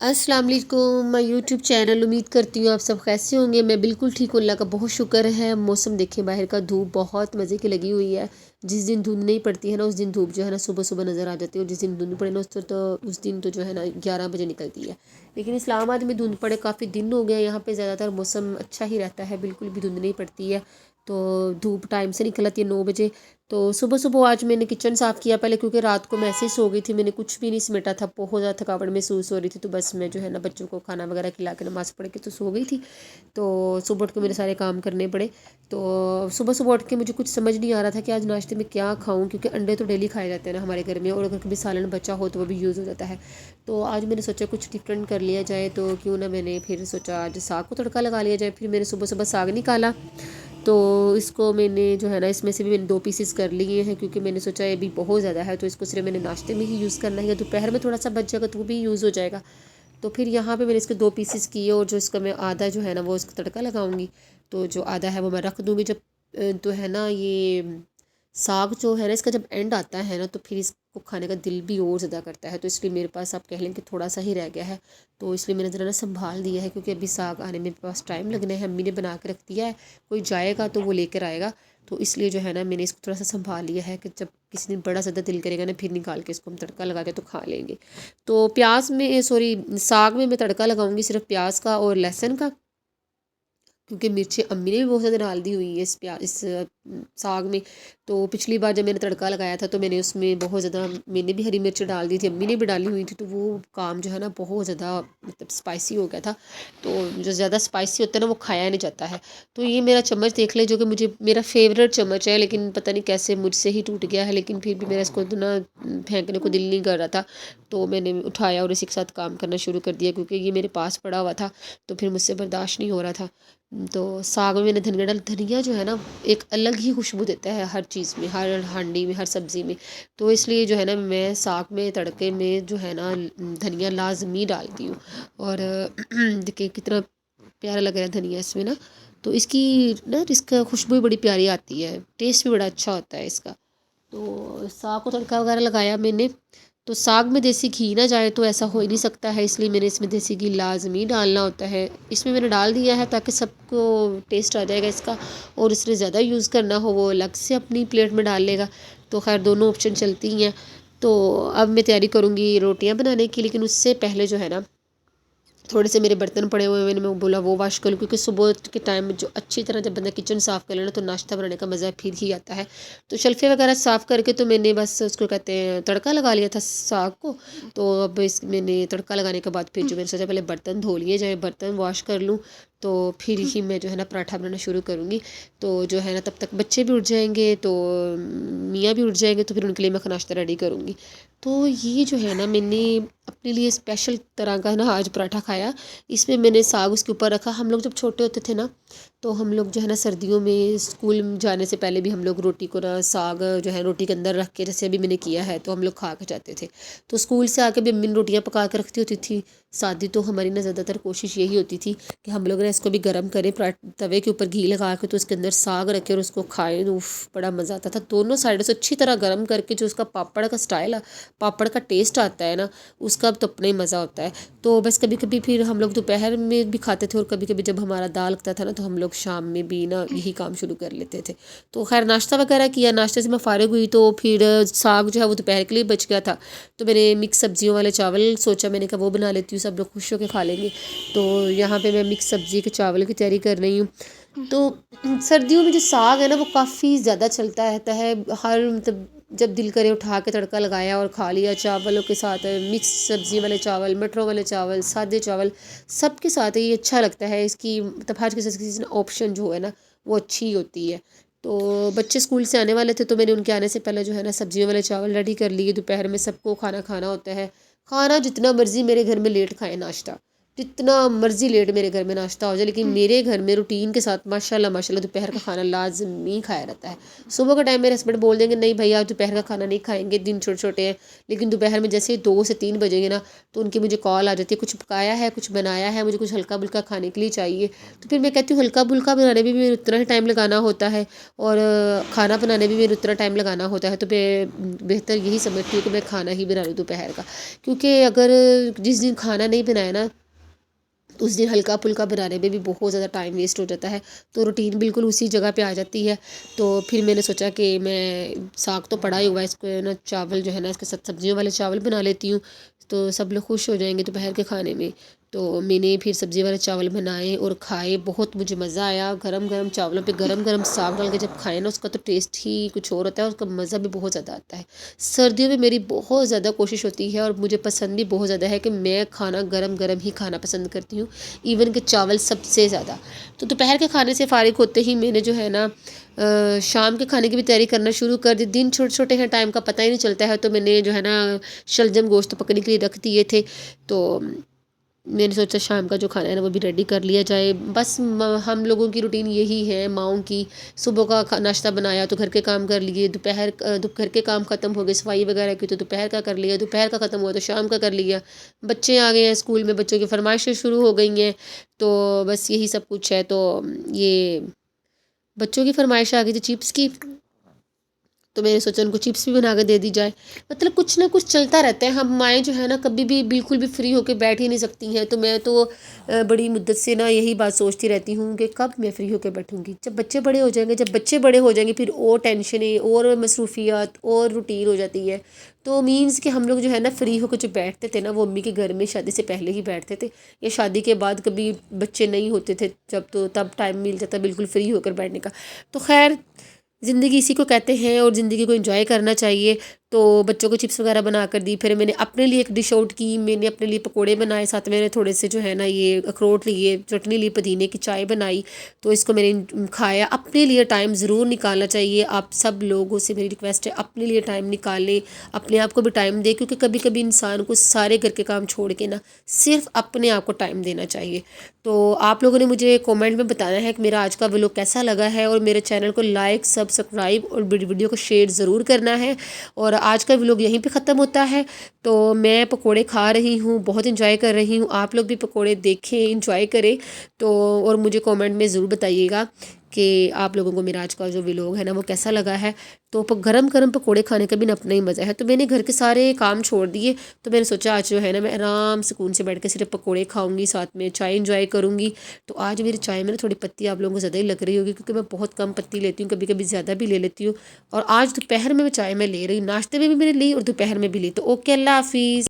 अस्सलाम वालेकुम my YouTube channel. उम्मीद करती हूँ आप सब कैसे होंगे। मैं बिल्कुल ठीक हूँ, अल्लाह का बहुत शुक्र है। मौसम देखें, बाहर का धूप बहुत मज़े की लगी हुई है। जिस दिन धूप नहीं पड़ती है ना, उस दिन धूप जो है ना सुबह सुबह नज़र आ जाती है, और जिस दिन धुंध पड़े ना उस दिन तो जो है ना 11 बजे निकलती है। लेकिन इस्लामाबाद में धुंध पड़े काफ़ी दिन हो गए। यहाँ पर ज़्यादातर मौसम अच्छा ही रहता है, बिल्कुल भी धुंध नहीं पड़ती है। तो धूप टाइम से निकल आती है 9 बजे। तो सुबह सुबह आज मैंने किचन साफ़ किया पहले, क्योंकि रात को मैं ऐसे ही सो गई थी, मैंने कुछ भी नहीं समेटा था, बहुत ज़्यादा थकावट महसूस हो रही थी। तो बस मैं जो है ना बच्चों को खाना वगैरह खिला के नमाज़ पढ़ के तो सो गई थी। तो सुबह उठ के मेरे सारे काम करने पड़े। तो सुबह सुबह उठ के मुझे कुछ समझ नहीं आ रहा था कि आज नाश्ते में क्या खाऊं, क्योंकि अंडे तो डेली खाए जाते हैं ना हमारे घर में, और अगर कभी सालन बचा हो तो वो भी यूज़ हो जाता है। तो आज मैंने सोचा कुछ डिफरेंट कर लिया जाए, तो क्यों ना मैंने फिर सोचा आज साग को तड़का लगा लिया जाए। फिर मैंने सुबह सुबह साग निकाला, तो इसको मैंने जो है ना इसमें से भी मैंने 2 पीसेस कर लिए हैं, क्योंकि मैंने सोचा ये भी बहुत ज़्यादा है, तो इसको सिर्फ मैंने नाश्ते में ही यूज़ करना है। दोपहर में थोड़ा सा बच जाएगा तो वो भी यूज़ हो जाएगा। तो फिर यहाँ पे मैंने इसके 2 पीसेस किए, और जो इसका मैं आधा जो है ना वो इसका तड़का लगाऊंगी। तो जो आधा है वो मैं रख दूँगी। जब तो है ना ये साग जो है ना इसका जब एंड आता है ना, तो फिर इसको खाने का दिल भी और ज़्यादा करता है। तो इसलिए मेरे पास आप कह लें कि थोड़ा सा ही रह गया है। तो इसलिए मैंने ज़रा ना संभाल दिया है, क्योंकि अभी साग आने में पास टाइम लगना है। अम्मी ने बना के रख दिया है, कोई जाएगा तो वो लेकर आएगा। तो इसलिए जो है ना मैंने इसको थोड़ा सा संभाल लिया है, कि जब किसी दिन बड़ा ज़्यादा दिल करेगा ना, फिर निकाल के इसको हम तड़का लगा के तो खा लेंगे। तो प्याज में सॉरी साग में मैं तड़का लगाऊंगी सिर्फ प्याज का और लहसुन का, क्योंकि मिर्ची अम्मी ने भी बहुत ज़्यादा डाल दी हुई है इस साग में। तो पिछली बार जब मैंने तड़का लगाया था तो मैंने उसमें बहुत ज़्यादा मैंने भी हरी मिर्च डाल दी थी, अम्मी ने भी डाली हुई थी, तो वो काम जो है ना बहुत ज़्यादा मतलब स्पाइसी हो गया था। तो जो ज़्यादा स्पाइसी होता है ना वो खाया नहीं जाता है। तो ये मेरा चम्मच देख ले, जो कि मुझे मेरा फेवरेट चम्मच है, लेकिन पता नहीं कैसे मुझसे ही टूट गया है। लेकिन फिर भी मेरा इसको ना फेंकने को दिल नहीं कर रहा था, तो मैंने उठाया और इसी के साथ काम करना शुरू कर दिया, क्योंकि ये मेरे पास पड़ा हुआ था तो फिर मुझसे बर्दाश्त नहीं हो रहा था। तो साग में मैंने धनिया डाल, धनिया जो है ना एक अलग ही खुशबू देता है हर चीज़ में, हर हांडी में, हर सब्ज़ी में। तो इसलिए जो है ना मैं साग में तड़के में जो है ना धनिया लाजमी डालती हूँ। और देखिए कितना प्यारा लग रहा है धनिया इसमें ना। तो इसका खुशबू भी बड़ी प्यारी आती है, टेस्ट भी बड़ा अच्छा होता है इसका। तो साग को तड़का वगैरह लगाया मैंने। तो साग में देसी घी ना जाए तो ऐसा हो ही नहीं सकता है, इसलिए मैंने इसमें देसी घी लाजमी डालना होता है। इसमें मैंने डाल दिया है ताकि सबको टेस्ट आ जाएगा इसका, और इसने ज़्यादा यूज़ करना हो वो अलग से अपनी प्लेट में डाल लेगा। तो खैर दोनों ऑप्शन चलती ही हैं। तो अब मैं तैयारी करूँगी रोटियाँ बनाने की, लेकिन उससे पहले जो है ना थोड़े से मेरे बर्तन पड़े हुए हैं, मैंने मैं बोला वो वॉश कर लूँ, क्योंकि सुबह के टाइम में जो अच्छी तरह जब बंदा किचन साफ़ कर लेना तो नाश्ता बनाने का मज़ा फिर ही आता है। तो शल्फ़े वगैरह साफ़ करके तो मैंने बस उसको कहते हैं तड़का लगा लिया था साग को। तो अब इस मैंने तड़का लगाने के बाद फिर जो मैंने सोचा पहले बर्तन धो लिए जाए, बर्तन वॉश कर लूँ, तो फिर ही मैं जो है ना पराठा बनाना शुरू करूँगी। तो जो है ना तब तक बच्चे भी उठ जाएंगे, तो मियाँ भी उठ जाएंगे, तो फिर उनके लिए मैं नाश्ता रेडी करूँगी। तो ये जो है ना मैंने अपने लिए स्पेशल तरह का ना आज पराठा खाया। इसमें मैंने साग उसके ऊपर रखा। हम लोग जब छोटे होते थे ना, तो हम लोग जो है ना सर्दियों में स्कूल जाने से पहले भी हम लोग रोटी को ना साग जो है रोटी के अंदर रख के, जैसे अभी मैंने किया है, तो हम लोग खा के जाते थे। तो स्कूल से आके भी अम्मी ने रोटियाँ पका के रखती होती थी सादी। तो हमारी ना ज़्यादातर कोशिश यही होती थी कि हम लोग ना इसको भी गर्म करें, तवे के ऊपर घी लगा के, तो उसके अंदर साग रखे और उसको खाएं। उफ बड़ा मज़ा आता था। दोनों साइड से अच्छी तरह गर्म करके जो उसका पापड़ का स्टाइल है, पापड़ का टेस्ट आता है ना, उसका तो अपना ही मज़ा होता है। तो बस कभी कभी फिर हम लोग दोपहर में भी खाते थे, और कभी कभी जब हमारा दाल लगता था ना, तो हम लोग शाम में भी ना यही काम शुरू कर लेते थे। तो खैर नाश्ता वगैरह किया, नाश्ते से मैं फ़ारिग हुई, तो फिर साग जो है वो दोपहर के लिए बच गया था। तो मैंने मिक्स सब्जियों वाले चावल सोचा, मैंने कहा वो बना लेती हूँ, सब लोग खुश होकर खा लेंगे। तो यहाँ पे मैं मिक्स सब्जी के चावल की तैयारी कर रही हूँ। तो सर्दियों में जो साग है ना वो काफ़ी ज़्यादा चलता रहता है। हर मतलब जब दिल करे उठा के तड़का लगाया और खा लिया चावलों के साथ। मिक्स सब्ज़ी वाले चावल, मटरों वाले चावल, सादे चावल, सबके साथ ये अच्छा लगता है। इसकी मतलब हर किसी ऑप्शन जो है ना वो अच्छी होती है। तो बच्चे स्कूल से आने वाले थे, तो मैंने उनके आने से पहले जो है ना सब्जियों वाले चावल रेडी कर लिए। दोपहर में सबको खाना खाना होता है, खाना जितना मर्ज़ी मेरे घर में लेट खाएं नाश्ता, जितना मर्ज़ी लेट मेरे घर में नाश्ता हो जाए, लेकिन मेरे घर में रूटीन के साथ माशाल्लाह माशाल्लाह दोपहर का खाना लाजमी खाया रहता है। सुबह का टाइम मेरे हस्बैंड बोल देंगे नहीं भैया आज दोपहर का खाना नहीं खाएंगे, दिन छोटे छोटे हैं, लेकिन दोपहर में जैसे 2 से 3 बजेंगे ना तो उनकी मुझे कॉल आ जाती है, कुछ पकाया है, कुछ बनाया है, मुझे कुछ हल्का फुल्का खाने के लिए चाहिए। तो फिर मैं कहती हूँ हल्का फुल्का बनाने में भी मेरे उतना ही टाइम लगाना होता है और खाना बनाने में भी मेरे उतना टाइम लगाना होता है। तो मैं बेहतर यही समझती हूँ कि मैं खाना ही बना लूँ दोपहर का, क्योंकि अगर जिस दिन खाना नहीं बनाया ना उस दिन हल्का फुल्का बनाने में भी बहुत ज़्यादा टाइम वेस्ट हो जाता है। तो रूटीन बिल्कुल उसी जगह पे आ जाती है। तो फिर मैंने सोचा कि मैं साग तो पड़ा ही हुआ है, इसको ना चावल जो है ना इसके साथ सब्जियों वाले चावल बना लेती हूँ, तो सब लोग खुश हो जाएंगे दोपहर के खाने में। तो मैंने फिर सब्ज़ी वाले चावल बनाए और खाए, बहुत मुझे मज़ा आया। गरम गरम चावलों पे गरम गरम साग डाल के जब खाए ना उसका तो टेस्ट ही कुछ और होता है, उसका मज़ा भी बहुत ज़्यादा आता है। सर्दियों में मेरी बहुत ज़्यादा कोशिश होती है और मुझे पसंद भी बहुत ज़्यादा है कि मैं खाना गरम गरम ही खाना पसंद करती हूँ, इवन कि चावल सबसे ज़्यादा। तो दोपहर के खाने से फ़ारिग होते ही मैंने जो है ना शाम के खाने की भी तैयारी करना शुरू कर दी। दिन छोटे छोटे हैं, टाइम का पता ही नहीं चलता है, तो मैंने जो है ना शलजम गोश्त पकने के लिए रख दिए थे। तो मैंने सोचा शाम का जो खाना है ना वो भी रेडी कर लिया जाए। बस हम लोगों की रूटीन यही है माओं की, सुबह का नाश्ता बनाया तो घर के काम कर लिए, दोपहर के काम ख़त्म हो गए सफाई वगैरह की तो दोपहर का कर लिया, दोपहर का ख़त्म हुआ तो शाम का कर लिया। बच्चे आ गए हैं स्कूल में, बच्चों की फरमाइशें शुरू हो गई हैं, तो बस यही सब कुछ है। तो ये बच्चों की फरमाइश आ गई थी चिप्स की, तो मैंने सोचा उनको चिप्स भी बना के दे दी जाए। मतलब कुछ ना कुछ चलता रहता है। हम माएँ जो है ना कभी भी बिल्कुल भी फ्री होकर बैठ ही नहीं सकती हैं। तो मैं तो बड़ी मुद्दत से ना यही बात सोचती रहती हूँ कि कब मैं फ्री होकर बैठूँगी, जब बच्चे बड़े हो जाएंगे। जब बच्चे बड़े हो जाएंगे फिर और टेंशनें और मसरूफियात और रूटीन हो जाती है। तो मीन्स कि हम लोग जो है ना फ्री होकर जो बैठते थे ना वो मम्मी के घर में शादी से पहले ही बैठते थे, या शादी के बाद कभी बच्चे नहीं होते थे जब, तो तब टाइम मिल जाता बिल्कुल फ्री होकर बैठने का। तो खैर ज़िंदगी इसी को कहते हैं और ज़िंदगी को एंजॉय करना चाहिए। तो बच्चों को चिप्स वगैरह बना कर दी, फिर मैंने अपने लिए एक डिश आउट की, मैंने अपने लिए पकोड़े बनाए, साथ में मैंने थोड़े से जो है ना ये अखरोट लिए, चटनी ली, पुदीने की चाय बनाई। तो इसको मैंने खाया। अपने लिए टाइम ज़रूर निकालना चाहिए। आप सब लोगों से मेरी रिक्वेस्ट है अपने लिए टाइम निकालें, अपने आप को भी टाइम दें, क्योंकि कभी कभी इंसान को सारे घर के काम छोड़ के ना सिर्फ अपने आप को टाइम देना चाहिए। तो आप लोगों ने मुझे कमेंट में बताना है कि मेरा आज का व्लॉग कैसा लगा है, और मेरे चैनल को लाइक सब्सक्राइब और वीडियो को शेयर ज़रूर करना है। और आज का व्लॉग यहीं पे ख़त्म होता है। तो मैं पकोड़े खा रही हूँ, बहुत इंजॉय कर रही हूँ। आप लोग भी पकोड़े देखें, इंजॉय करें। तो और मुझे कमेंट में ज़रूर बताइएगा कि आप लोगों को मेरा आज का जो व्लॉग है ना वो कैसा लगा है। तो गरम गरम पकोड़े खाने का भी ना अपना ही मज़ा है। तो मैंने घर के सारे काम छोड़ दिए, तो मैंने सोचा आज जो है ना मैं आराम सुकून से बैठ के सिर्फ पकोड़े खाऊंगी, साथ में चाय इंजॉय करूँगी। तो आज मेरी चाय में ना थोड़ी पत्ती आप लोगों को ज़्यादा ही लग रही होगी, क्योंकि मैं बहुत कम पत्ती लेती हूँ, कभी कभी ज़्यादा भी ले लेती हूँ। और आज दोपहर में मैं चाय में ले रही, नाश्ते में भी मैंने ली और दोपहर में भी ली। तो ओके, अल्लाह हाफिज़।